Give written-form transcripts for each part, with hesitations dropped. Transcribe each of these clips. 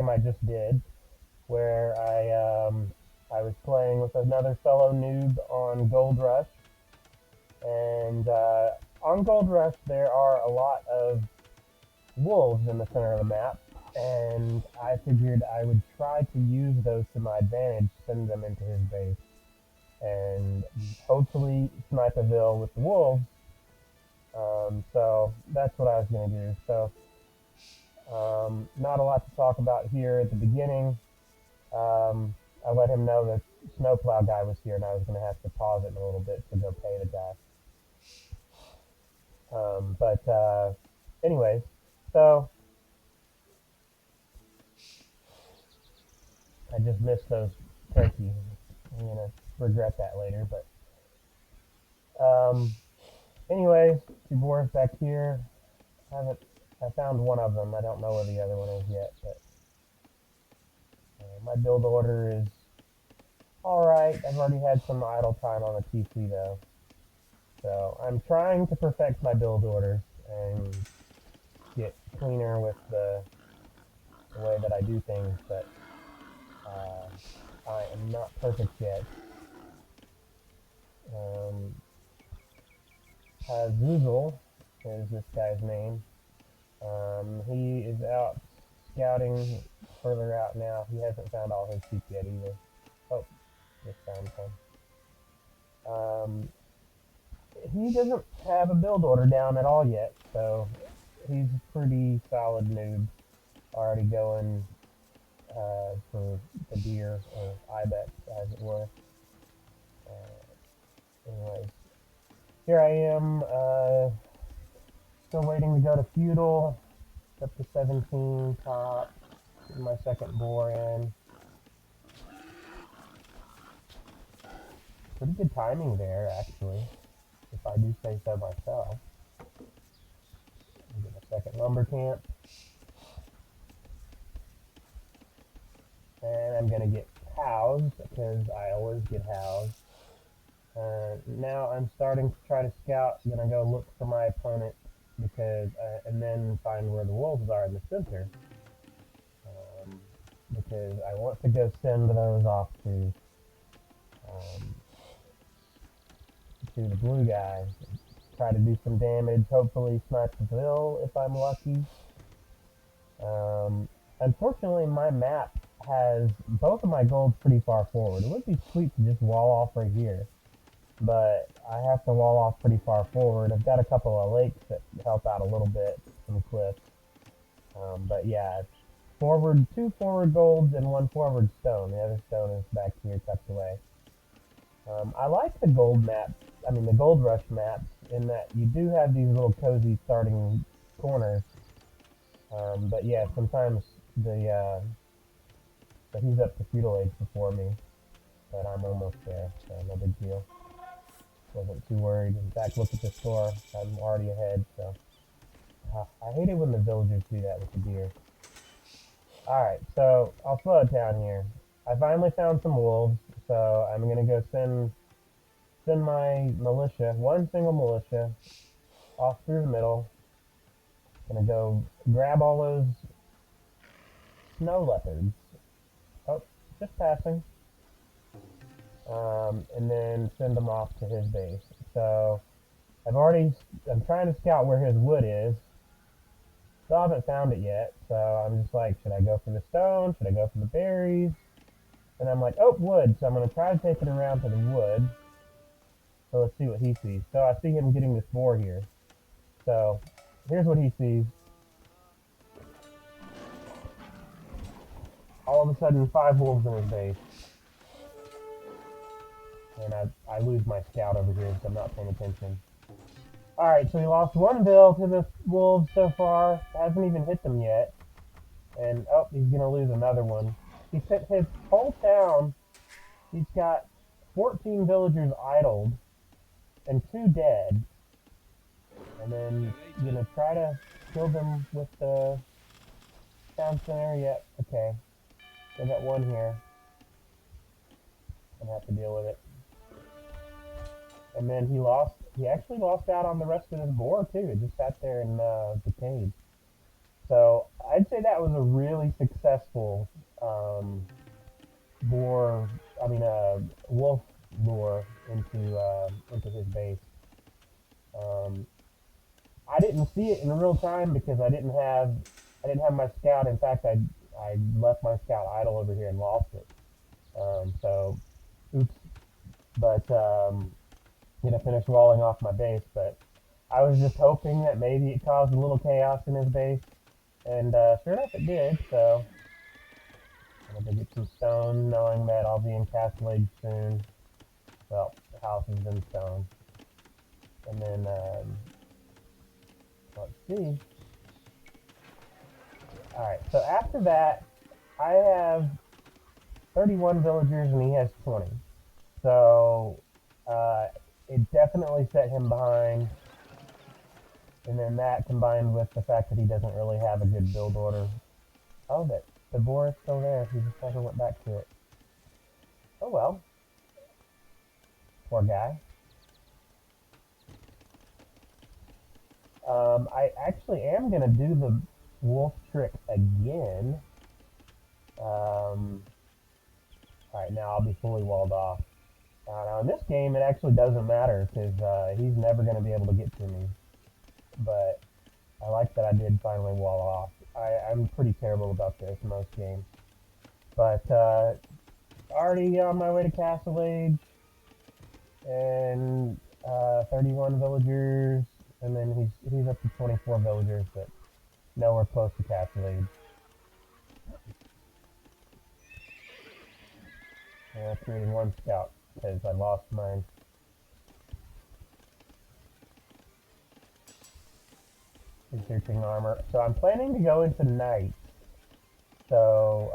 I just did, where I was playing with another fellow noob on Gold Rush, and on Gold Rush there are a lot of wolves in the center of the map, and I figured I would try to use those to my advantage, send them into his base, and hopefully snipe a Ville with the wolves. So that's what I was going to do. So not a lot to talk about here at the beginning. I let him know that Snowplow guy was here, and I was going to have to pause it in a little bit to go pay the guy. But anyways, so I just missed those turkeys. I'm gonna regret that later. But um, anyways, two boars back here. I haven't. I found one of them. I don't know where the other one is yet, but my build order is all right. I've already had some idle time on the PC though, so I'm trying to perfect my build order and get cleaner with the way that I do things, but I am not perfect yet. Um, Zuzel is this guy's name. He is out scouting further out now. He hasn't found all his sheep yet either. Oh, just found some. Um, he doesn't have a build order down at all yet, so he's a pretty solid noob. Already going for the deer, or ibex as it were. Anyways, here I am, still waiting to go to feudal. Up to 17 top. Getting my second boar in. Pretty good timing there, actually, if I do say so myself. Get a second lumber camp. And I'm going to get cows, because I always get cows. Now I'm starting to try to scout. I'm going to go look for my opponent, because and then find where the wolves are in the center. Because I want to go send those off um, to the blue guy. Try to do some damage, hopefully snipe the Ville if I'm lucky. Unfortunately, my map has both of my golds pretty far forward. It would be sweet to just wall off right here, but I have to wall off pretty far forward. I've got a couple of lakes that help out a little bit, some cliffs. But yeah, forward, two forward golds and one forward stone. The other stone is back here tucked away. I like the gold map. I mean the gold rush maps in that you do have these little cozy starting corners. But yeah, sometimes he's up to feudal age before me, but I'm almost there, so no big deal. Wasn't too worried. In fact, look at the score. I'm already ahead. So I hate it when the villagers do that with the deer. All right, so I'll slow it down here. I finally found some wolves, so I'm gonna go send my militia, one single militia, off through the middle. Gonna go grab all those snow leopards. Oh, just passing. And then send them off to his base. So I'm trying to scout where his wood is. Still haven't found it yet, so I'm just like, should I go for the stone? Should I go for the berries? And I'm like, oh, wood. So I'm gonna try to take it around to the wood. So let's see what he sees. So I see him getting this boar here. So here's what he sees. All of a sudden, 5 wolves in his base. And I lose my scout over here because I'm not paying attention. Alright, so he lost one Ville to the wolves so far. Hasn't even hit them yet. And, oh, he's going to lose another one. He sent his whole town. He's got 14 villagers idled and 2 dead. And then going to try to kill them with the town center. Yep, okay. I got one here. I'm going to have to deal with it. And then he actually lost out on the rest of his boar too. It just sat there and decayed. So I'd say that was a really successful um, boar, wolf lure into his base. Um, I didn't see it in real time because I didn't have my scout. In fact, I left my scout idle over here and lost it. So oops. But finished walling off my base. But I was just hoping that maybe it caused a little chaos in his base, and sure enough, it did. So I'm gonna get some stone, knowing that I'll be in Castle soon. Well, the house is in stone, and then let's see. All right. So after that, I have 31 villagers, and he has 20. So uh, it definitely set him behind. And then that combined with the fact that he doesn't really have a good build order. Oh, that the boar is still there. He just never went back to it. Oh well. Poor guy. I actually am going to do the wolf trick again. Alright, now I'll be fully walled off. Now in this game, it actually doesn't matter because he's never going to be able to get to me. But I like that I did finally wall off. I'm pretty terrible about this most games. But already on my way to Castle Age, and 31 villagers, and then he's up to 24 villagers, but nowhere close to Castle Age. Creating one scout because I lost mine. Researching armor. So I'm planning to go into night so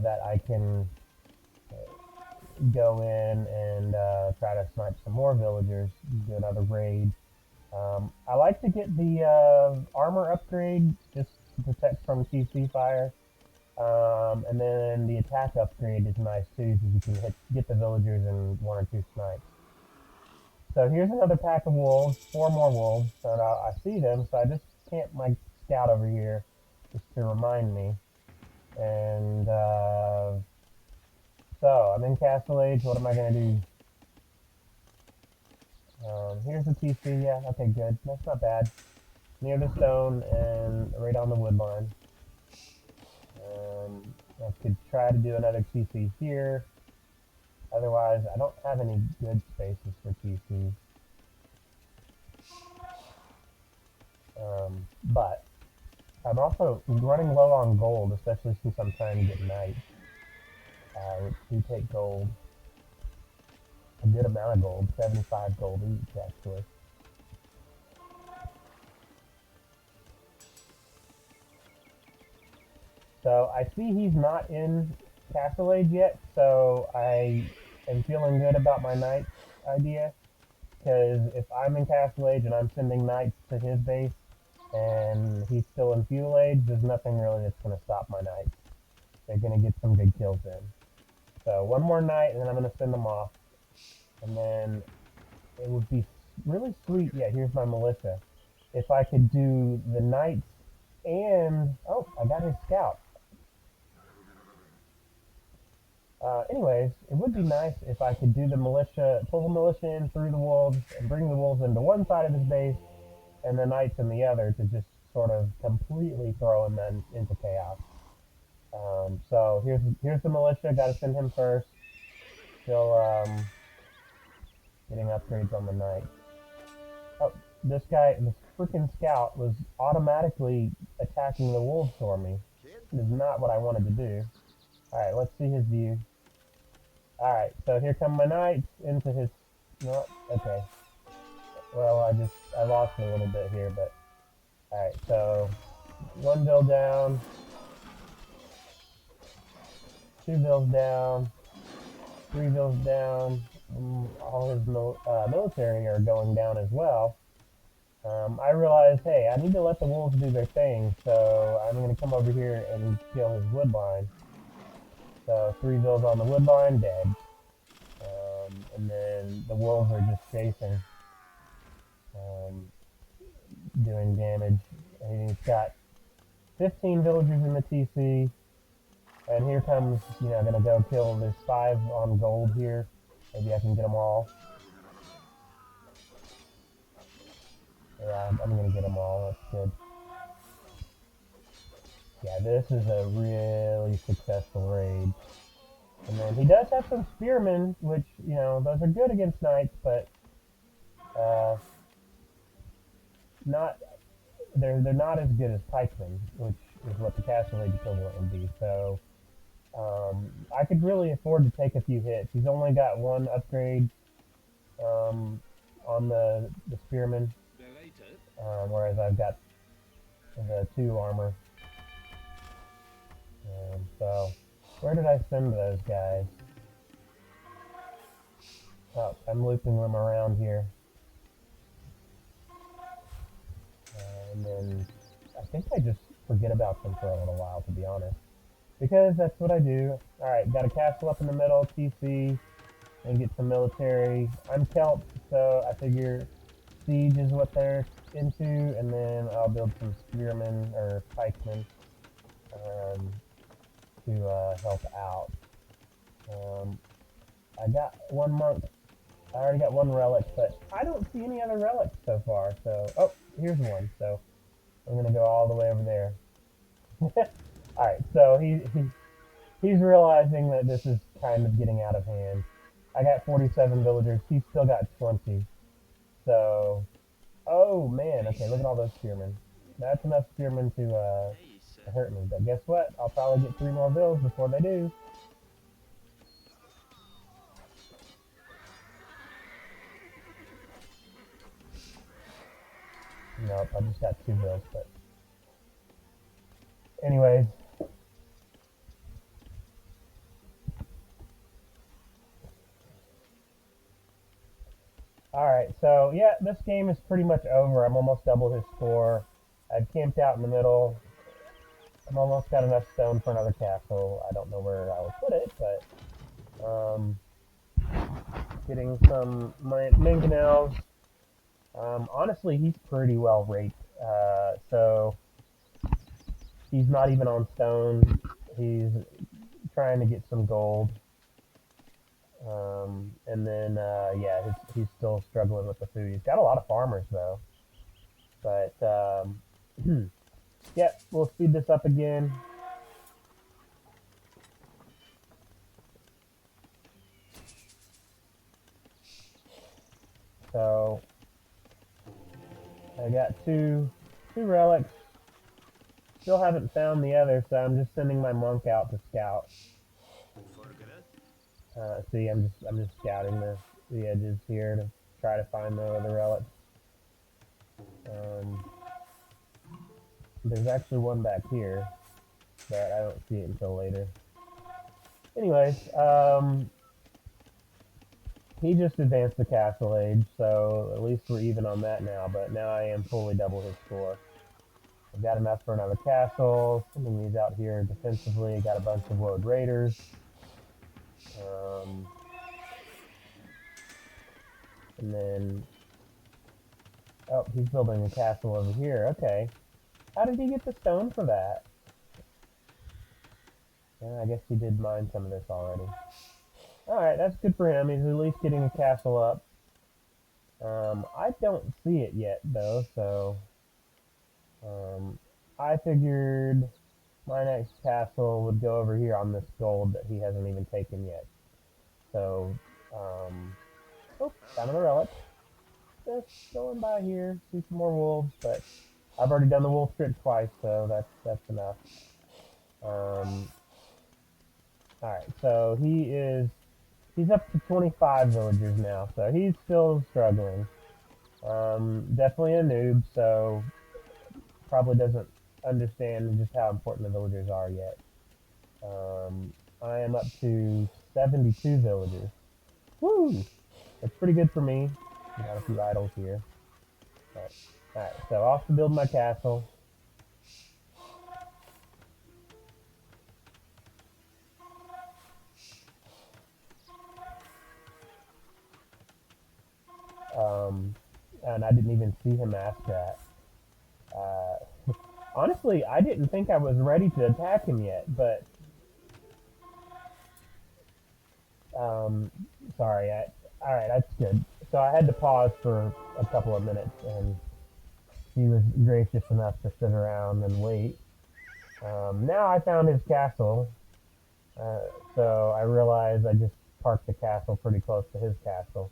that I can go in and try to snipe some more villagers, do another raid. I like to get the armor upgrade just to protect from CC fire. And then the attack upgrade is nice too, because you can get the villagers in 1 or 2 snipes. So here's another pack of wolves, 4 more wolves, and I see them, so I just camp my scout over here just to remind me. And so I'm in Castle Age. What am I gonna do? Here's the TC. Yeah, okay, good. That's not bad. Near the stone and right on the wood line. I could try to do another TC here. Otherwise, I don't have any good spaces for TC. But I'm also running low on gold, especially since I'm trying to get knights, which do take gold. A good amount of gold, 75 gold each, actually. So I see he's not in Castle Age yet, so I am feeling good about my knights idea. Because if I'm in Castle Age and I'm sending knights to his base, and he's still in Feudal Age, there's nothing really that's going to stop my knights. They're going to get some good kills in. So one more night, and then I'm going to send them off. And then it would be really sweet. Yeah, here's my militia. If I could do the knights and... Oh, I got his scout. Anyways, it would be nice if I could do the militia, pull the militia in through the wolves, and bring the wolves into one side of his base, and the knights in the other to just sort of completely throw him into chaos. So here's the militia. Got to send him first. Still getting upgrades on the knight. Oh, this freaking scout was automatically attacking the wolves for me. It is not what I wanted to do. Alright, let's see his view. Alright, so here come my knights into his... No, okay. Well, I lost a little bit here, but... Alright, so... 1 bill down. 2 bills down. 3 bills down. All his military are going down as well. I realized, hey, I need to let the wolves do their thing, so I'm going to come over here and kill his woodline. So 3 bills on the woodline, dead. And then the wolves are just chasing, doing damage. And he's got 15 villagers in the TC. And here comes, gonna go kill. There's 5 on gold here. Maybe I can get them all. Yeah, I'm gonna get them all. That's good. Yeah, this is a really successful raid. And then he does have some spearmen, which, those are good against knights, but not they're not as good as pikemen, which is what the castle age equivalent would be. So I could really afford to take a few hits. He's only got 1 upgrade on the spearmen, whereas I've got the 2 armor. So where did I send those guys? Oh, I'm looping them around here. And then I think I just forget about them for a little while, to be honest. Because that's what I do. Alright, got a castle up in the middle, TC, and get some military. I'm Celt, so I figure siege is what they're into, and then I'll build some spearmen or pikemen to help out. I got 1 monk. I already got 1 relic, but I don't see any other relics so far. So, oh, here's one. So I'm gonna go all the way over there. All right, so he's realizing that this is kind of getting out of hand. I got 47 villagers. He's still got 20. So, oh man, okay, look at all those spearmen. That's enough spearmen to hurt me. But guess what? I'll probably get 3 more vills before they do. Nope, I just got 2 vills. But anyways, alright, so yeah, this game is pretty much over. I'm almost double his score. I've camped out in the middle. I'm almost got enough stone for another castle. I don't know where I will put it, but getting some mangonels. Honestly, he's pretty well rated. So he's not even on stone. He's trying to get some gold. And then, yeah, he's still struggling with the food. He's got a lot of farmers, though. But, yeah, we'll speed this up again. So, I got two relics. Still haven't found the other, so I'm just sending my monk out to scout. See, I'm just scouting the edges here to try to find the other relics. There's actually one back here, but I don't see it until later. Anyways, he just advanced the castle age, so at least we're even on that now. But now I am fully double his score. I've got enough for another castle. Sending these out here defensively. Got a bunch of road raiders. And then, oh, he's building a castle over here. Okay. How did he get the stone for that? Yeah, I guess he did mine some of this already. Alright, that's good for him. He's at least getting a castle up. I don't see it yet, though, so I figured my next castle would go over here on this gold that he hasn't even taken yet. So, oh, found another relic. Just going by here, see some more wolves, but I've already done the wolf trick twice, so that's enough. Alright, so he's up to 25 villagers now, so he's still struggling. Definitely a noob, so probably doesn't understand just how important the villagers are yet. I am up to 72 villagers. Woo! That's pretty good for me. Got a few idols here. Alright, so off to build my castle. And I didn't even see him ask that. Honestly, I didn't think I was ready to attack him yet, but um, sorry. All right, that's good. So I had to pause for a couple of minutes, and he was gracious enough to sit around and wait. Now I found his castle, uh, so I realized I just parked the castle pretty close to his castle.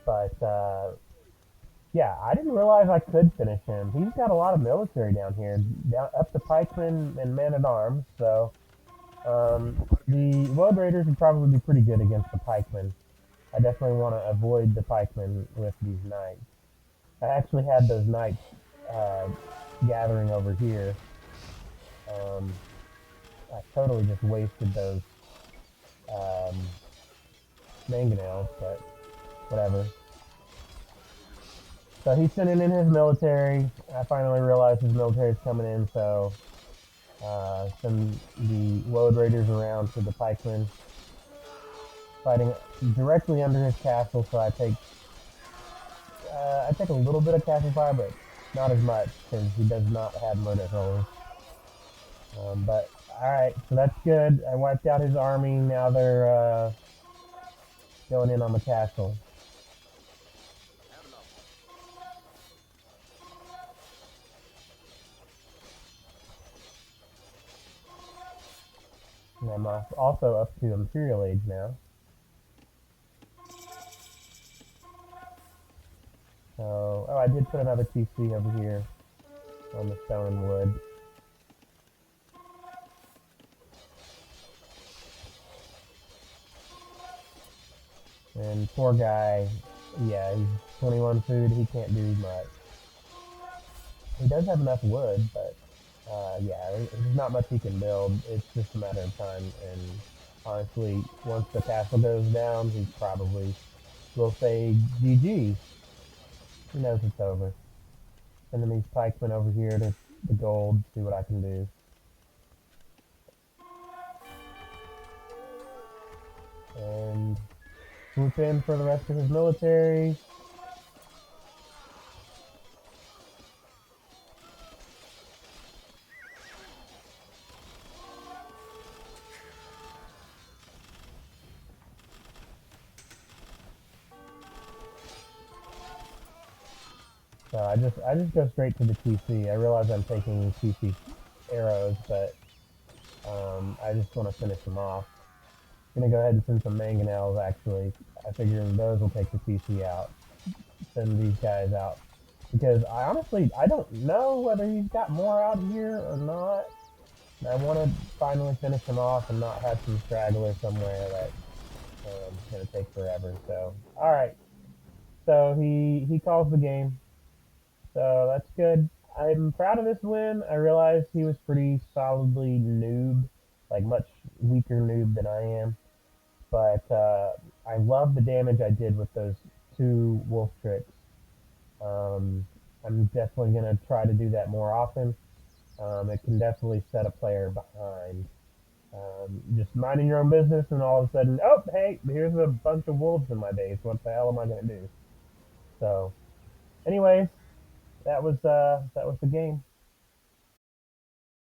But yeah, I didn't realize I could finish him. He's got a lot of military down here, down up to pikemen and men at arms. So the road raiders would probably be pretty good against the pikemen. I definitely want to avoid the pikemen with these knights. I actually had those knights uh, gathering over here. Um, I totally just wasted those um, mangonels, but whatever. So he's sending in his military. I finally realized his military is coming in, so send the road raiders around to the pikemen, fighting directly under his castle. So I take a little bit of castle fire, but not as much because he does not have murder holes. But all right, so that's good. I wiped out his army. Now they're going in on the castle. And I'm also up to Imperial Age now. So, oh, I did put another TC over here on the stone and wood. And poor guy, yeah, he's 21 food. He can't do much. He does have enough wood, but yeah, there's not much he can build. It's just a matter of time. And honestly, once the castle goes down, he probably will say GG. He knows it's over. Sending these pikemen over here to the gold, see what I can do. And swoop in for the rest of his military. So I just go straight to the TC. I realize I'm taking TC arrows, but I just want to finish them off. I'm gonna go ahead and send some mangonels. Actually, I figure those will take the TC out. Send these guys out because I don't know whether he's got more out here or not. I want to finally finish him off and not have some straggler somewhere that gonna take forever. So all right, so he calls the game. So that's good. I'm proud of this win. I realized he was pretty solidly noob, like much weaker noob than I am. But I love the damage I did with those two wolf tricks. Um, I'm definitely gonna try to do that more often. It can definitely set a player behind. Just minding your own business, and all of a sudden, oh hey, here's a bunch of wolves in my base. What the hell am I gonna do? So, anyways, that was the game.